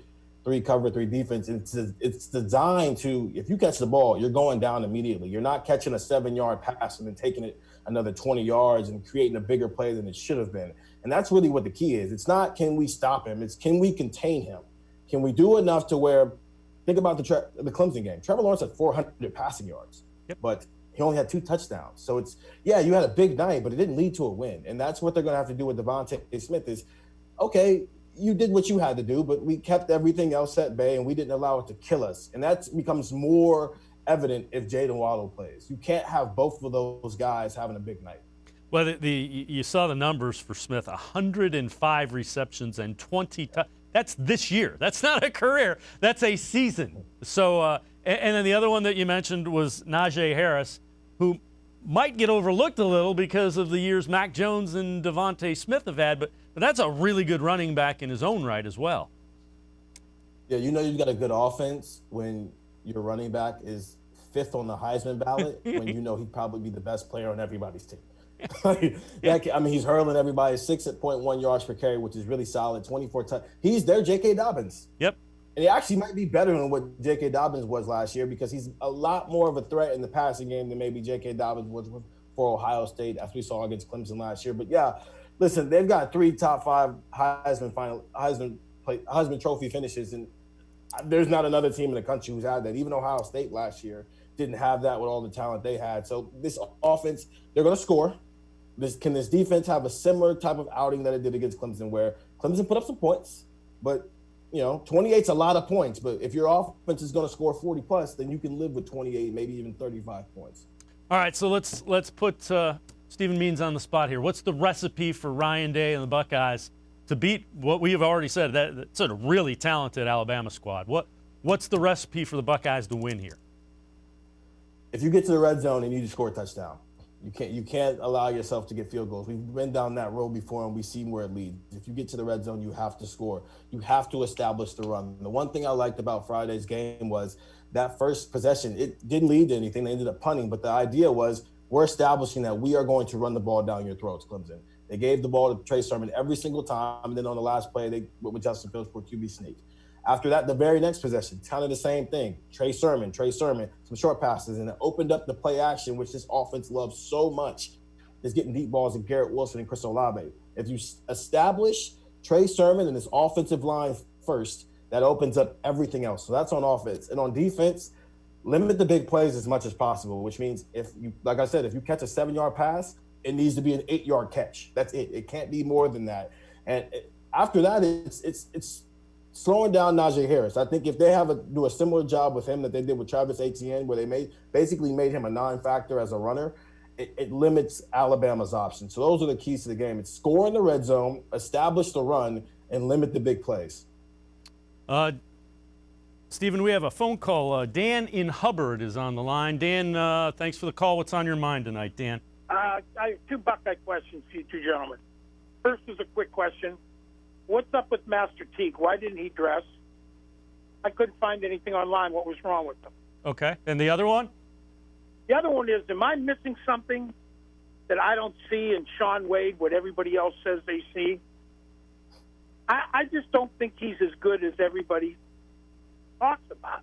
cover 3 defense. It's designed to, if you catch the ball, you're going down immediately. You're not catching a 7-yard pass and then taking it another 20 yards and creating a bigger play than it should have been. And that's really what the key is. It's not, can we stop him? It's, can we contain him? Can we do enough to where, think about the Clemson game. Trevor Lawrence had 400 passing yards, but he only had 2 touchdowns. So it's, yeah, you had a big night, but it didn't lead to a win. And that's what they're going to have to do with Devonta Smith is, okay, you did what you had to do, but we kept everything else at bay and we didn't allow it to kill us. And that becomes more evident if Jalen Waddle plays. You can't have both of those guys having a big night. Well, you saw the numbers for Smith, 105 receptions and 20 That's this year. That's not a career. That's a season. So, and then the other one that you mentioned was Najee Harris, who might get overlooked a little because of the years Mac Jones and Devonta Smith have had, but that's a really good running back in his own right as well. Yeah, you know you've got a good offense when your running back is 5th on the Heisman ballot, when you know he'd probably be the best player on everybody's team. I mean, he's hurling everybody 6.1 yards per carry, which is really solid. 24 touchdowns. He's their J.K. Dobbins. Yep. And he actually might be better than what J.K. Dobbins was last year because he's a lot more of a threat in the passing game than maybe J.K. Dobbins was for Ohio State, as we saw against Clemson last year. But yeah, listen, they've got 3 top 5 Heisman Trophy finishes, and there's not another team in the country who's had that. Even Ohio State last year didn't have that with all the talent they had. So this offense, they're going to score. Can this defense have a similar type of outing that it did against Clemson, where Clemson put up some points, but 28's a lot of points, but if your offense is going to score 40 plus, then you can live with 28, maybe even 35 points. All right, so let's put Stephen Means on the spot here. What's the recipe for Ryan Day and the Buckeyes to beat what we have already said, that sort of really talented Alabama squad? What's the recipe for the Buckeyes to win here? If you get to the red zone, you need to score a touchdown. You can't allow yourself to get field goals. We've been down that road before, and we've seen where it leads. If you get to the red zone, you have to score. You have to establish the run. The one thing I liked about Friday's game was that first possession, it didn't lead to anything. They ended up punting, but the idea was we're establishing that we are going to run the ball down your throats, Clemson. They gave the ball to Trey Sermon every single time, and then on the last play, they went with Justin Fields for a QB sneak. After that, the very next possession, kind of the same thing. Trey Sermon, some short passes, and it opened up the play action, which this offense loves so much, is getting deep balls to Garrett Wilson and Chris Olave. If you establish Trey Sermon and his offensive line first, that opens up everything else. So that's on offense. And on defense, limit the big plays as much as possible, which means if you catch a 7-yard pass, it needs to be an 8-yard catch. That's it. It can't be more than that. And after that, it's slowing down Najee Harris. I think if they do a similar job with him that they did with Travis Etienne, where they basically made him a non-factor as a runner, it limits Alabama's options. So those are the keys to the game. It's score in the red zone, establish the run, and limit the big plays. Stephen, we have a phone call. Dan in Hubbard is on the line. Dan, thanks for the call. What's on your mind tonight, Dan? I have 2 Buckeye questions to you two gentlemen. First is a quick question. What's up with Master Teague? Why didn't he dress? I couldn't find anything online. What was wrong with him? Okay. And the other one? The other one is, am I missing something that I don't see in Sean Wade, what everybody else says they see? I just don't think he's as good as everybody talks about.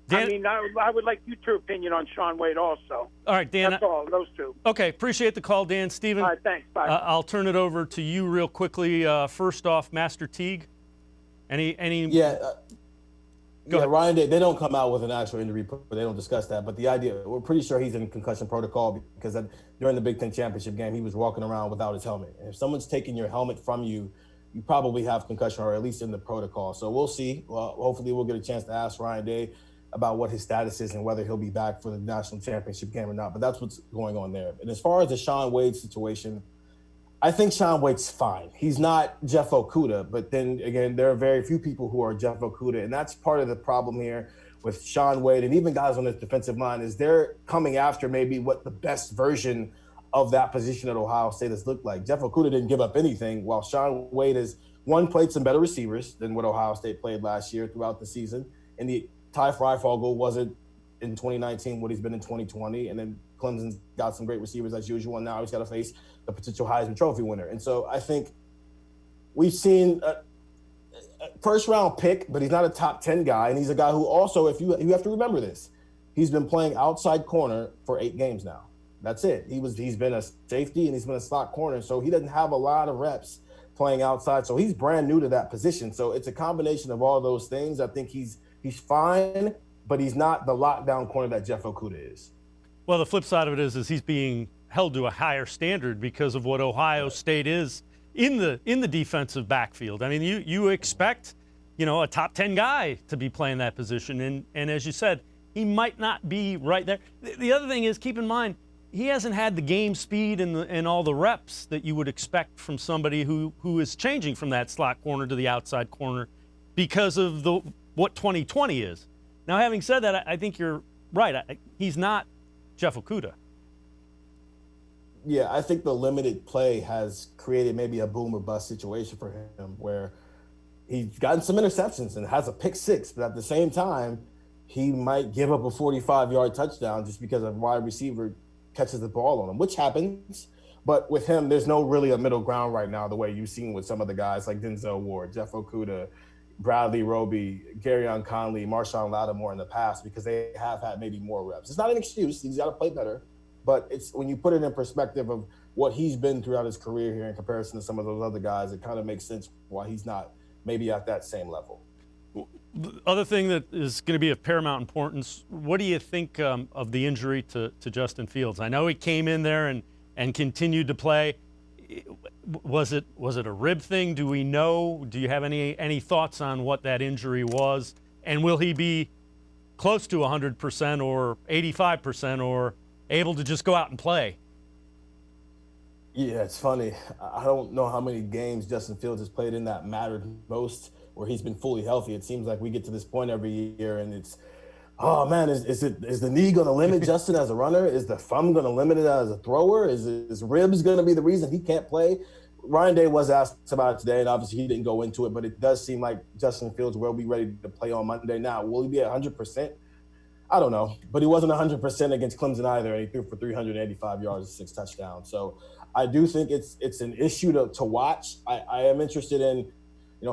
Dan, I mean, I would like your opinion on Sean Wade also. All right, Dan. That's all, those 2. Okay, appreciate the call, Dan. Stephen, all right, thanks. Bye. I'll turn it over to you real quickly. First off, Master Teague. Any? Go ahead. Ryan Day, they don't come out with an actual injury report. They don't discuss that. But the idea, we're pretty sure he's in concussion protocol because during the Big Ten championship game, he was walking around without his helmet. And if someone's taking your helmet from you, you probably have concussion, or at least in the protocol. So we'll see. Well, hopefully we'll get a chance to ask Ryan Day about what his status is and whether he'll be back for the national championship game or not. But that's what's going on there. And as far as the Sean Wade situation, I think Sean Wade's fine. He's not Jeff Okudah, but then again, there are very few people who are Jeff Okudah. And that's part of the problem here with Sean Wade and even guys on this defensive line is they're coming after maybe what the best version of that position at Ohio State has looked like. Jeff Okudah didn't give up anything, while Sean Wade has, played some better receivers than what Ohio State played last year throughout the season. And the Ty Freifogel wasn't in 2019 what he's been in 2020. And then Clemson's got some great receivers as usual. And now he's got to face the potential Heisman Trophy winner. And so I think we've seen a first-round pick, but he's not a top 10 guy. And he's a guy who also, you have to remember this, he's been playing outside corner for 8 games now. That's it. He's been a safety and he's been a slot corner. So he doesn't have a lot of reps playing outside. So he's brand new to that position. So it's a combination of all those things. I think he's fine, but he's not the lockdown corner that Jeff Okudah is. Well, the flip side of it is he's being held to a higher standard because of what Ohio State is in the defensive backfield. I mean, you expect, a top 10 guy to be playing that position. And as you said, he might not be right there. The other thing is, keep in mind, he hasn't had the game speed and all the reps that you would expect from somebody who is changing from that slot corner to the outside corner because of what 2020 is. Now, having said that, I think you're right. He's not Jeff Okudah. Yeah, I think the limited play has created maybe a boom or bust situation for him where he's gotten some interceptions and has a pick 6, but at the same time, he might give up a 45-yard touchdown just because a wide receiver catches the ball on him, which happens. But with him, there's no really a middle ground right now, the way you've seen with some of the guys like Denzel Ward, Jeff Okudah, Bradley Roby, Garyon Conley, Marshawn Lattimore in the past, because they have had maybe more reps. It's not an excuse. He's got to play better. But it's when you put it in perspective of what he's been throughout his career here in comparison to some of those other guys, it kind of makes sense why he's not maybe at that same level. The other thing that is going to be of paramount importance, what do you think of the injury to Justin Fields? I know he came in there and continued to play. Was it a rib thing? Do we know? Do you have any thoughts on what that injury was? And will he be close to 100% or 85% or able to just go out and play? Yeah, it's funny. I don't know how many games Justin Fields has played in that mattered most, where he's been fully healthy. It seems like we get to this point every year, and it's, oh man, is the knee going to limit Justin as a runner? Is the thumb going to limit it as a thrower? Is ribs going to be the reason he can't play? Ryan Day was asked about it today, and obviously he didn't go into it, but it does seem like Justin Fields will be ready to play on Monday. Now, will he be at 100%? I don't know, but he wasn't 100% against Clemson either, and he threw for 385 yards and 6 touchdowns. So I do think it's an issue to watch. I am interested in,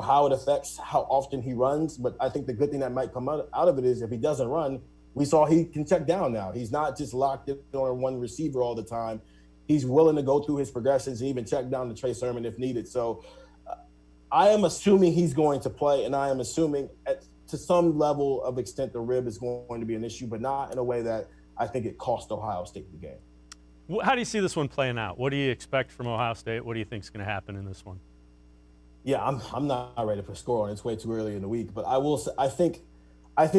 how it affects how often he runs, but I think the good thing that might come out of it is if he doesn't run, we saw he can check down now. He's not just locked in on one receiver all the time. He's willing to go through his progressions and even check down to Trey Sermon if needed. So I am assuming he's going to play, and I am assuming to some level of extent the rib is going to be an issue, but not in a way that I think it cost Ohio State the game. How do you see this one playing out? What do you expect from Ohio State? What do you think is going to happen in this one? Yeah, I'm not ready for a score on it. It's way too early in the week, but I will say, I think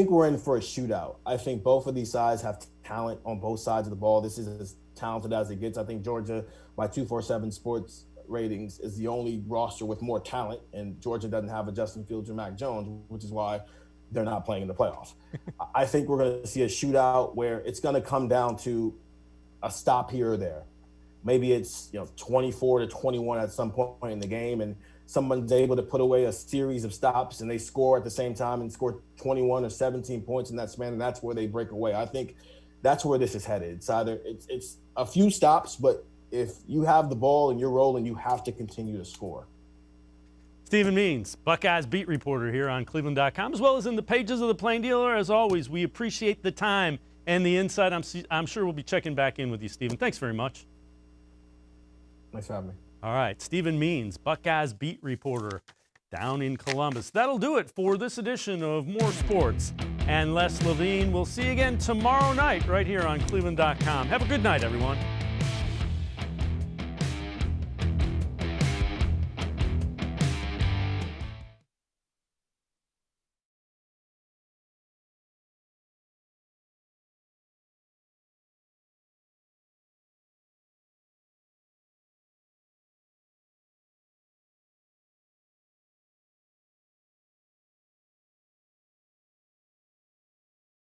we're in for a shootout. I think both of these sides have talent on both sides of the ball. This is as talented as it gets. I think Georgia, by 247 Sports ratings, is the only roster with more talent, and Georgia doesn't have a Justin Fields or Mac Jones, which is why they're not playing in the playoffs. I think we're going to see a shootout where it's going to come down to a stop here or there. Maybe it's 24-21 at some point in the game, and someone's able to put away a series of stops and they score at the same time and score 21 or 17 points in that span, and that's where they break away. I think that's where this is headed. It's either it's a few stops, but if you have the ball and you're rolling, you have to continue to score. Stephen Means, Buckeyes beat reporter here on cleveland.com, as well as in the pages of the Plain Dealer. As always, we appreciate the time and the insight. I'm sure we'll be checking back in with you, Stephen. Thanks very much. Thanks for having me. All right, Stephen Means, Buckeyes beat reporter down in Columbus. That'll do it for this edition of More Sports and Less Levine. We'll see you again tomorrow night right here on cleveland.com. Have a good night, everyone.